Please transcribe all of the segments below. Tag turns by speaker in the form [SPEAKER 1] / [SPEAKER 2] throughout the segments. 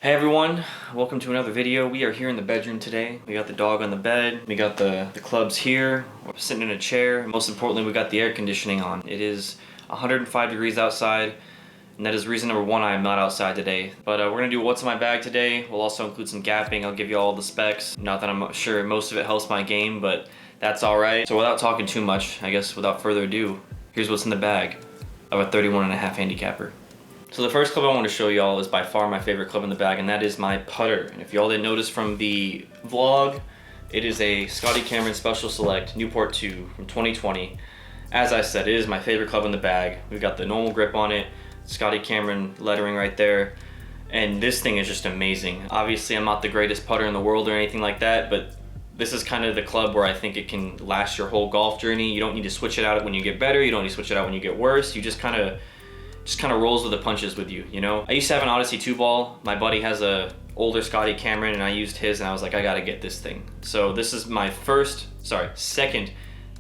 [SPEAKER 1] Hey everyone, welcome to another video. We are here in the bedroom today. We got the dog on the bed, we got the clubs here, we're sitting in a chair, and most importantly we got the air conditioning on. It is 105 degrees outside, and that is reason number one I am not outside today. But we're gonna do what's in my bag today. We'll also include some gapping. I'll give you all the specs. Not that I'm sure most of it helps my game, but that's alright. So without talking too much, I guess without further ado, here's what's in the bag of a 31.5 handicapper. So the first club I want to show y'all is by far my favorite club in the bag, and that is my putter. And if y'all didn't notice from the vlog, it is a Scotty Cameron Special Select Newport 2 from 2020. As I said, it is my favorite club in the bag. We've got the normal grip on it, Scotty Cameron lettering right there, and this thing is just amazing. Obviously, I'm not the greatest putter in the world or anything like that, but this is kind of the club where I think it can last your whole golf journey. You don't need to switch it out when you get better. You don't need to switch it out when you get worse. You just kind of rolls with the punches with you, you know? I used to have an Odyssey 2-ball. My buddy has a older Scotty Cameron and I used his and I was like, I gotta get this thing. So this is my second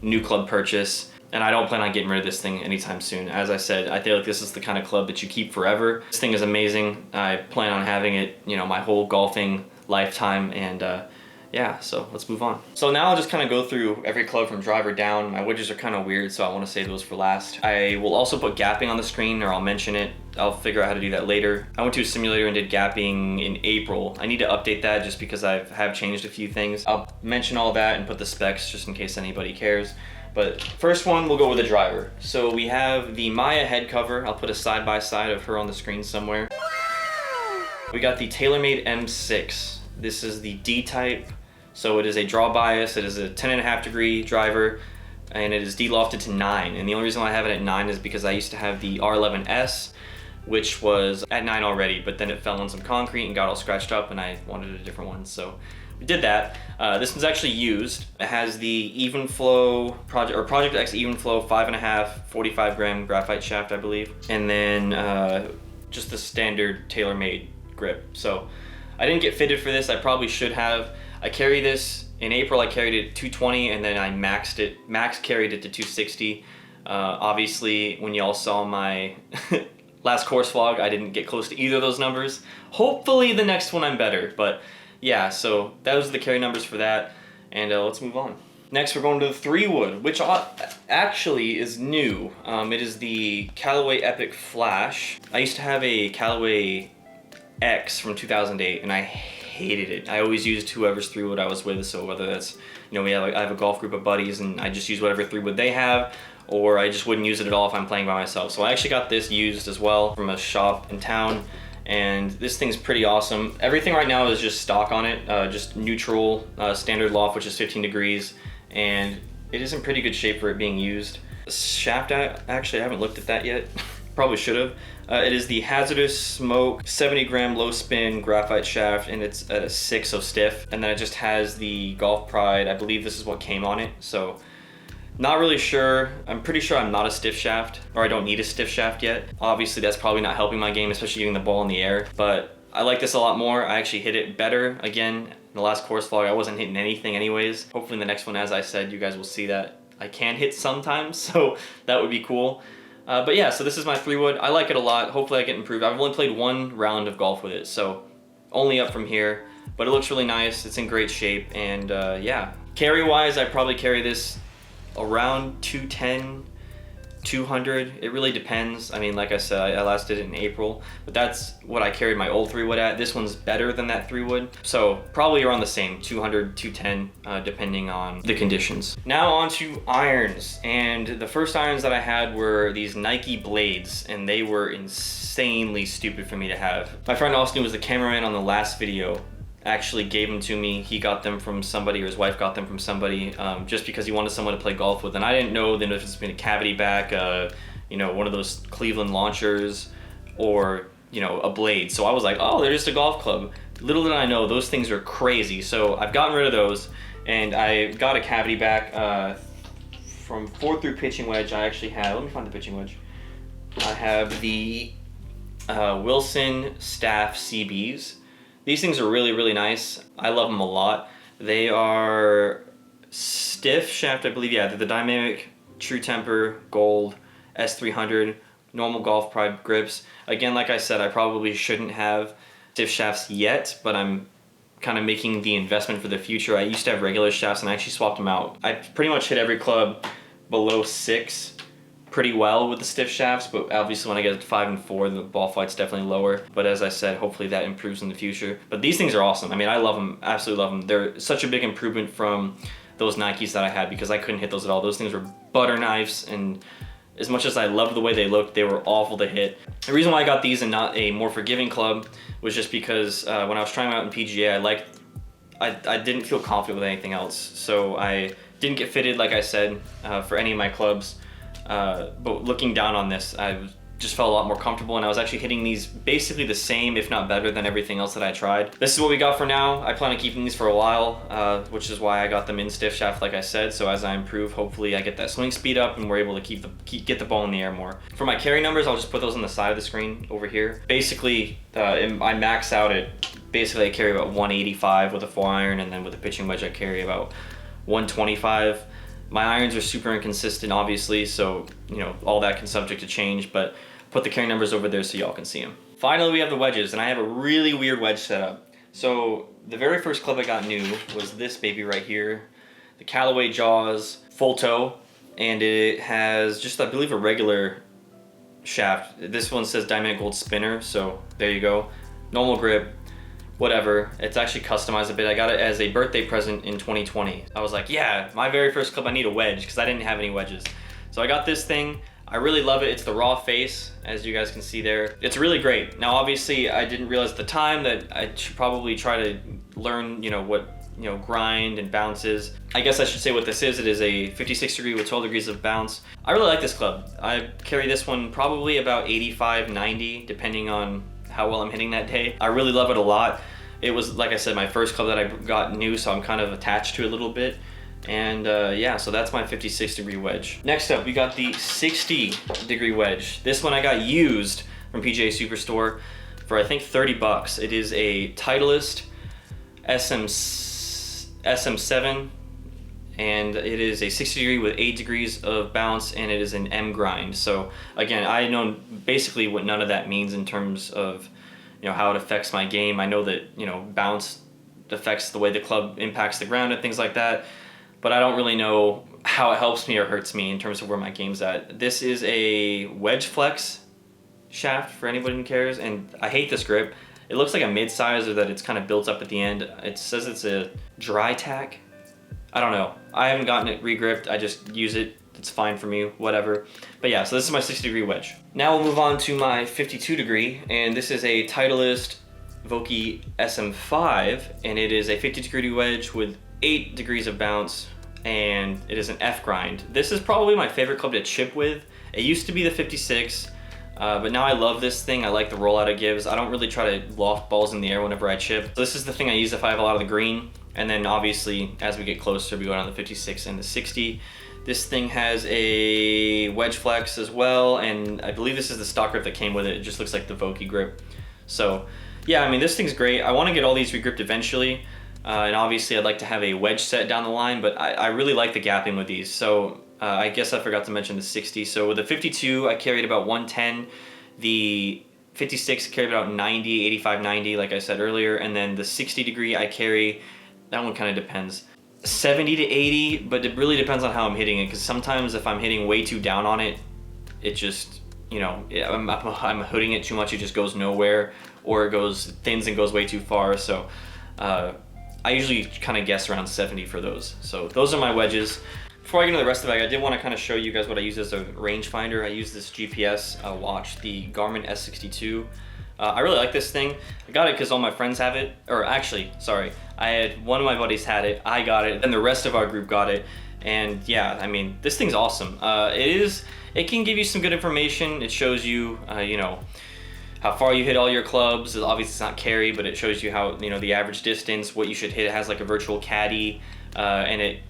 [SPEAKER 1] new club purchase, and I don't plan on getting rid of this thing anytime soon. As I said, I feel like this is the kind of club that you keep forever. This thing is amazing. I plan on having it, you know, my whole golfing lifetime, and yeah, so let's move on. So now I'll just kind of go through every club from driver down. My wedges are kind of weird, so I want to save those for last. I will also put gapping on the screen, or I'll mention it. I'll figure out how to do that later. I went to a simulator and did gapping in April. I need to update that just because I have changed a few things. I'll mention all that and put the specs just in case anybody cares. But first one, we'll go with the driver. So we have the Maya head cover. I'll put a side-by-side of her on the screen somewhere. We got the TaylorMade M6. This is the D-type. So it is a draw bias, it is a 10.5 degree driver, and it is de-lofted to 9. And the only reason why I have it at 9 is because I used to have the R11S, which was at 9 already, but then it fell on some concrete and got all scratched up, and I wanted a different one, so we did that. This one's actually used. It has the Evenflow, Project X Evenflow 5.5, 45 gram graphite shaft, I believe, and then just the standard TaylorMade grip. So I didn't get fitted for this, I probably should have. I carry this, in April I carried it 220 and then I max carried it to 260. Obviously when y'all saw my last course vlog, I didn't get close to either of those numbers. Hopefully the next one I'm better, but yeah, so those are the carry numbers for that, and let's move on. Next we're going to the 3-wood, which actually is new. It is the Callaway Epic Flash. I used to have a Callaway X from 2008 and I hated it. I always used whoever's 3-wood I was with, so whether that's, you know, I have a golf group of buddies and I just use whatever 3-wood they have, or I just wouldn't use it at all if I'm playing by myself. So I actually got this used as well from a shop in town, and this thing's pretty awesome. Everything right now is just stock on it, just neutral, standard loft, which is 15 degrees, and it is in pretty good shape for it being used. The shaft, actually I haven't looked at that yet. Probably should have. It is the Hazardous Smoke 70 gram low spin graphite shaft, and it's at a 6 of stiff, and then it just has the Golf Pride. I believe this is what came on it, so not really sure. I'm pretty sure I'm not a stiff shaft, or I don't need a stiff shaft yet. Obviously that's probably not helping my game, especially getting the ball in the air, but I like this a lot more. I actually hit it better. Again, in the last course vlog I wasn't hitting anything anyways. Hopefully in the next one, as I said, you guys will see that I can hit sometimes, so that would be cool. But yeah, so this is my 3-wood. I like it a lot. Hopefully I get improved. I've only played one round of golf with it, so only up from here. But it looks really nice. It's in great shape, and yeah. Carry-wise, I probably carry this around 210, 200. It really depends. I mean, like I said, I last did it in April, but that's what I carried my old 3-wood at. This one's better than that 3-wood, so probably around the same, 200, 210, depending on the conditions. Now on to irons, and the first irons that I had were these Nike Blades, and they were insanely stupid for me to have. My friend Austin, who was the cameraman on the last video, actually gave them to me. He got them from somebody, or his wife got them from somebody, just because he wanted someone to play golf with, and I didn't know then if it's been a cavity back, you know, one of those Cleveland launchers, or, you know, a blade. So I was like, oh, they're just a golf club. Little did I know, those things are crazy. So I've gotten rid of those, and I got a cavity back from 4 through pitching wedge. I actually have, let me find the pitching wedge. I have the Wilson Staff CBs. These things are really, really nice. I love them a lot. They are stiff shaft, I believe. Yeah, they're the Dynamic True Temper Gold S300 normal Golf Pride grips. Again, like I said, I probably shouldn't have stiff shafts yet, but I'm kind of making the investment for the future. I used to have regular shafts and I actually swapped them out. I pretty much hit every club below 6 pretty well with the stiff shafts, but obviously when I get to 5 and 4, the ball flight's definitely lower. But as I said, hopefully that improves in the future. But these things are awesome. I mean, I love them, absolutely love them. They're such a big improvement from those Nikes that I had because I couldn't hit those at all. Those things were butter knives, and as much as I loved the way they looked, they were awful to hit. The reason why I got these and not a more forgiving club was just because when I was trying them out in PGA, I didn't feel confident with anything else. So I didn't get fitted, like I said, for any of my clubs. But looking down on this, I just felt a lot more comfortable, and I was actually hitting these basically the same, if not better than everything else that I tried. This is what we got for now. I plan on keeping these for a while, which is why I got them in stiff shaft, like I said. So as I improve, hopefully I get that swing speed up and we're able to get the ball in the air more. For my carry numbers, I'll just put those on the side of the screen over here. Basically, I max out at, basically I carry about 185 with a 4-iron, and then with a pitching wedge I carry about 125. My irons are super inconsistent, obviously, so you know all that can subject to change, but put the carry numbers over there so y'all can see them. Finally, we have the wedges, and I have a really weird wedge setup. So the very first club I got new was this baby right here, the Callaway Jaws full toe, and it has just, I believe, a regular shaft. This one says Diamond Gold Spinner, so there you go. Normal grip. Whatever, it's actually customized a bit. I got it as a birthday present in 2020. I was like, yeah, my very first club, I need a wedge because I didn't have any wedges. So I got this thing. I really love it. It's the raw face, as you guys can see there. It's really great. Now, obviously, I didn't realize at the time that I should probably try to learn, what grind and bounce is. I guess I should say what this is. It is a 56 degree with 12 degrees of bounce. I really like this club. I carry this one probably about 85, 90, depending on how well I'm hitting that day. I really love it a lot. It was, like I said, my first club that I got new, so I'm kind of attached to it a little bit. And yeah, so that's my 56 degree wedge. Next up, we got the 60 degree wedge. This one I got used from PGA Superstore for I think 30 bucks. It is a Titleist SM7, and it is a 60 degree with 8 degrees of bounce, and it is an M grind. So again, I know basically what none of that means in terms of how it affects my game. I know that bounce affects the way the club impacts the ground and things like that, but I don't really know how it helps me or hurts me in terms of where my game's at. This is a wedge flex shaft for anybody who cares, and I hate this grip. It looks like a mid-size, or that it's kind of built up at the end. It says it's a dry tack. I don't know. I haven't gotten it re-gripped. I just use it. It's fine for me, whatever. But yeah, so this is my 60 degree wedge. Now we'll move on to my 52 degree, and this is a Titleist Vokey SM5, and it is a 50 degree wedge with 8 degrees of bounce, and it is an F grind. This is probably my favorite club to chip with. It used to be the 56, but now I love this thing. I like the rollout it gives. I don't really try to loft balls in the air whenever I chip. So this is the thing I use if I have a lot of the green, and then obviously as we get closer, we go down to the 56 and the 60. This thing has a wedge flex as well, and I believe this is the stock grip that came with it. It just looks like the Vokey grip. So yeah, I mean, this thing's great. I want to get all these regripped eventually, and obviously I'd like to have a wedge set down the line, but I really like the gapping with these. So I guess I forgot to mention the 60. So with the 52, I carried about 110. The 56 carried about 90, 85, 90, like I said earlier, and then the 60 degree I carry, that one kind of depends. 70 to 80, but it really depends on how I'm hitting it, because sometimes if I'm hitting way too down on it, it just, I'm hitting it too much, it just goes nowhere, or it goes thins and goes way too far. So I usually kind of guess around 70 for those. So those are my wedges. Before I get into the rest of it, I did want to kind of show you guys what I use as a rangefinder. I use this GPS watch, the Garmin S62. I really like this thing. I got it because all my friends have it, or actually, sorry, I had one of my buddies had it, I got it, then the rest of our group got it, and yeah, I mean, this thing's awesome. It can give you some good information. It shows you, how far you hit all your clubs. Obviously it's not carry, but it shows you how, the average distance, what you should hit. It has like a virtual caddy, and it,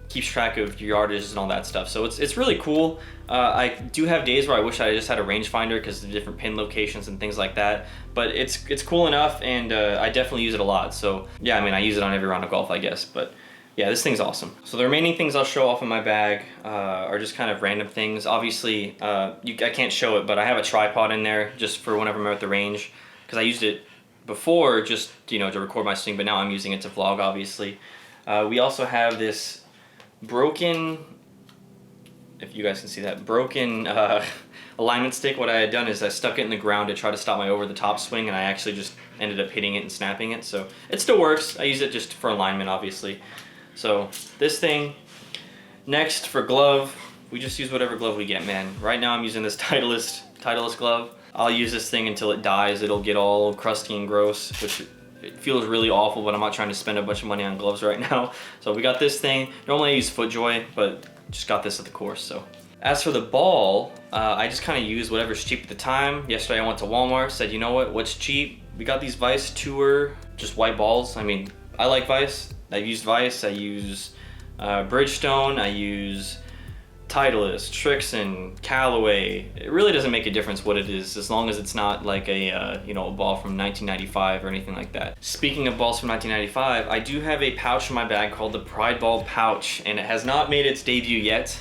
[SPEAKER 1] keeps track of your yardages and all that stuff. So it's really cool. I do have days where I wish I just had a rangefinder because of the different pin locations and things like that, but it's cool enough, and I definitely use it a lot. So yeah, I mean, I use it on every round of golf, I guess, but yeah, this thing's awesome. So the remaining things I'll show off in my bag are just kind of random things. Obviously, I can't show it, but I have a tripod in there just for whenever I'm at the range, because I used it before just, you know, to record my swing, but now I'm using it to vlog, obviously. We also have this broken, if you guys can see that, broken alignment stick. What I had done is I stuck it in the ground to try to stop my over-the-top swing, and I actually just ended up hitting it and snapping it. So it still works. I use it just for alignment, obviously. So this thing. Next, for glove, we just use whatever glove we get, man. Right now I'm using this Titleist glove. I'll use this thing until it dies. It'll get all crusty and gross, which it feels really awful, but I'm not trying to spend a bunch of money on gloves right now. So we got this thing. Normally I use FootJoy, but just got this at the course, so. As for the ball, I just kind of use whatever's cheap at the time. Yesterday I went to Walmart, said, you know what's cheap? We got these Vice Tour, just white balls. I mean, I like Vice. I've used Vice, I use Bridgestone, I use Titleist, Trixon, Callaway. It really doesn't make a difference what it is, as long as it's not like a you know, a ball from 1995 or anything like that. Speaking of balls from 1995, I do have a pouch in my bag called the Pride Ball pouch, and it has not made its debut yet,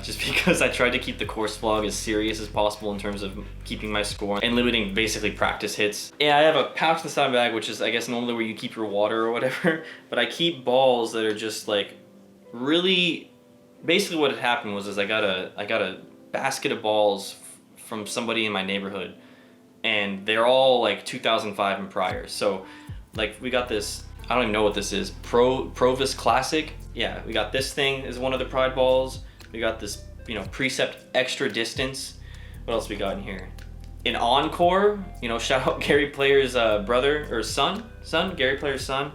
[SPEAKER 1] just because I tried to keep the course vlog as serious as possible in terms of keeping my score and limiting basically practice hits. Yeah, I have a pouch inside my bag, which is, I guess, normally where you keep your water or whatever, but I keep balls that are just like really, basically what had happened was I got a basket of balls from somebody in my neighborhood, and they're all like 2005 and prior. So like we got this, I don't even know what this is, Provis Classic. Yeah, we got this thing is one of the Pride balls. We got this, you know, Precept Extra Distance. What else we got in here? An Encore, you know, shout out Gary Player's brother or son, Gary Player's son.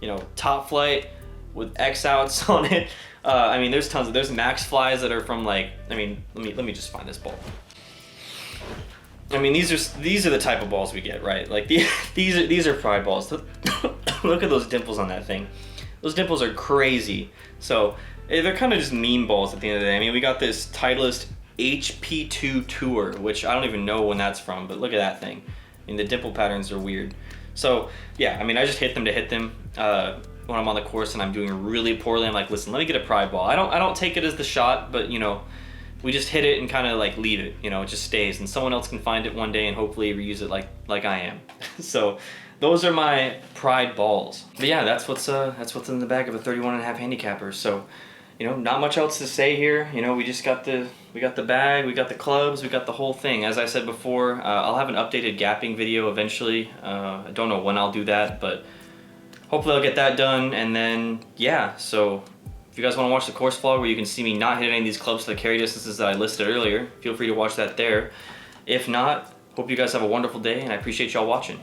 [SPEAKER 1] You know, Top Flight with X outs on it. I mean, there's tons of, there's Max Flies that are from like, I mean, let me just find this ball. I mean, these are the type of balls we get, right? Like these are Pride balls. Look at those dimples on that thing. Those dimples are crazy. So they're kind of just meme balls at the end of the day. I mean, we got this Titleist HP2 Tour, which I don't even know when that's from, but look at that thing. I mean, the dimple patterns are weird. So yeah, I mean, I just hit them to hit them. When I'm on the course and I'm doing really poorly, I'm like, listen, let me get a Pride ball. I don't take it as the shot, but you know, we just hit it and kind of like leave it. You know, it just stays, and someone else can find it one day and hopefully reuse it like I am. So those are my Pride balls. But yeah, that's what's in the bag of a 31.5 handicapper. So, you know, not much else to say here. You know, we just got the bag, we got the clubs, we got the whole thing. As I said before, I'll have an updated gapping video eventually. I don't know when I'll do that, but hopefully I'll get that done. And then yeah, so if you guys want to watch the course vlog where you can see me not hit any of these clubs to the carry distances that I listed earlier, feel free to watch that there. If not, hope you guys have a wonderful day, and I appreciate y'all watching.